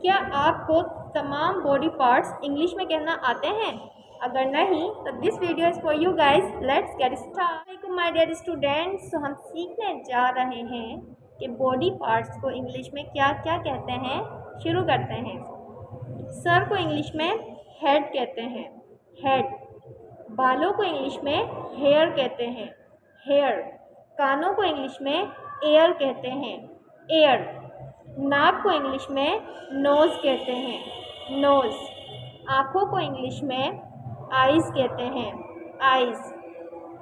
क्या आपको तमाम बॉडी पार्ट्स इंग्लिश में कहना आते हैं? अगर नहीं तो this video is for you guys. Let's get start. My dear students, तो हम सीखने जा रहे हैं कि बॉडी पार्ट्स को इंग्लिश में क्या क्या कहते हैं। शुरू करते हैं। सर को इंग्लिश में हेड कहते हैं, हेड। बालों को इंग्लिश में हेयर कहते हैं, हेयर। कानों को इंग्लिश में एयर कहते हैं, एयर। नाक को इंग्लिश में नोज़ कहते हैं, नोज़। आँखों को इंग्लिश में आइज़ कहते हैं, आइज़।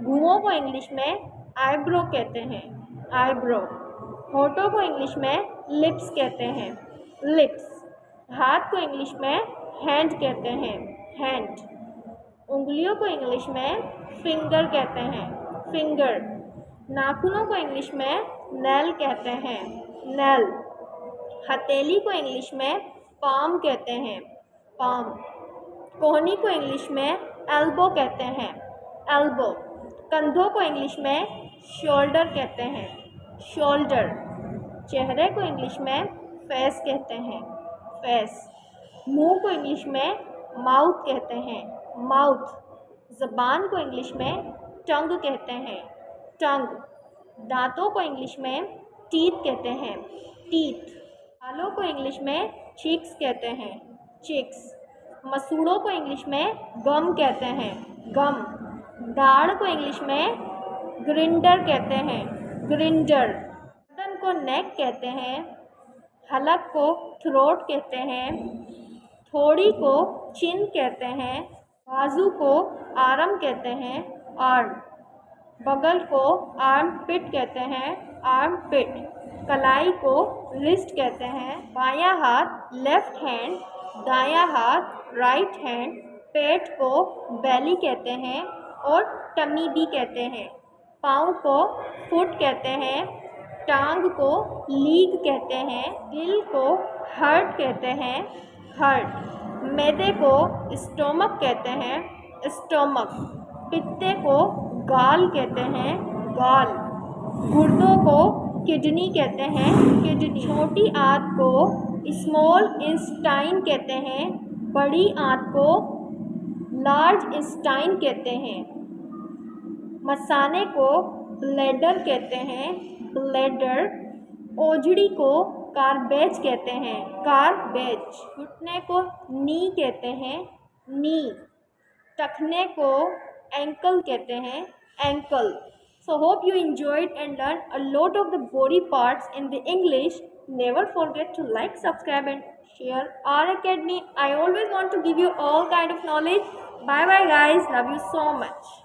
भुओं को इंग्लिश में आईब्रो कहते हैं, आईब्रो। होठों को इंग्लिश में लिप्स कहते हैं, लिप्स। हाथ को इंग्लिश में हैंड कहते हैं, हैंड। उंगलियों को इंग्लिश में फिंगर कहते हैं, फिंगर। नाखूनों को इंग्लिश में नेल कहते हैं, नेल। हथेली को इंग्लिश में पाम कहते हैं, पाम। कोहनी को इंग्लिश में एल्बो कहते हैं, एल्बो। कंधों को इंग्लिश में शोल्डर कहते हैं, शोल्डर। चेहरे को इंग्लिश में फेस कहते हैं, फेस। मुंह को इंग्लिश में माउथ कहते हैं, माउथ। ज़बान को इंग्लिश में टंग कहते हैं, टंग। दांतों को इंग्लिश में टीथ कहते हैं, टीथ। बालों को इंग्लिश में चीक्स कहते हैं, चिक्स। मसूड़ों को इंग्लिश में गम कहते हैं, गम। दाढ़ को इंग्लिश में ग्रिंडर कहते हैं, ग्रिंडर। गर्दन को नेक कहते हैं, हलक को थ्रोट कहते हैं, थोड़ी को चिन कहते हैं, बाजू को आर्म कहते हैं, आर्म। बगल को आर्म पिट कहते हैं, आर्म पिट। कलाई को रिस्ट कहते हैं। बायां हाथ लेफ्ट हैंड, दायां हाथ राइट हैंड। पेट को बेली कहते हैं और टमी भी कहते हैं। पाँव को फुट कहते हैं, टांग को लीग कहते हैं, दिल को हार्ट कहते हैं, हार्ट। मैदे को स्टोमक कहते हैं, स्टोमक। पित्ते को गाल कहते हैं, गाल। गुर्दों को किडनी कहते हैं, किडनी। छोटी आंत को स्मॉल इंस्टाइन कहते हैं, बड़ी आंत को लार्ज इंस्टाइन कहते हैं। मसाने को ब्लैडर कहते हैं, ब्लैडर। ओजड़ी को कार्बेज कहते हैं, कार्बेज। घुटने को नी कहते हैं, नी। टखने को एंकल कहते हैं, ankle. So hope you enjoyed and learned a lot of the body parts in the English. Never forget to like, subscribe and share our academy. I always want to give you all kind of knowledge. Bye bye guys. Love you so much.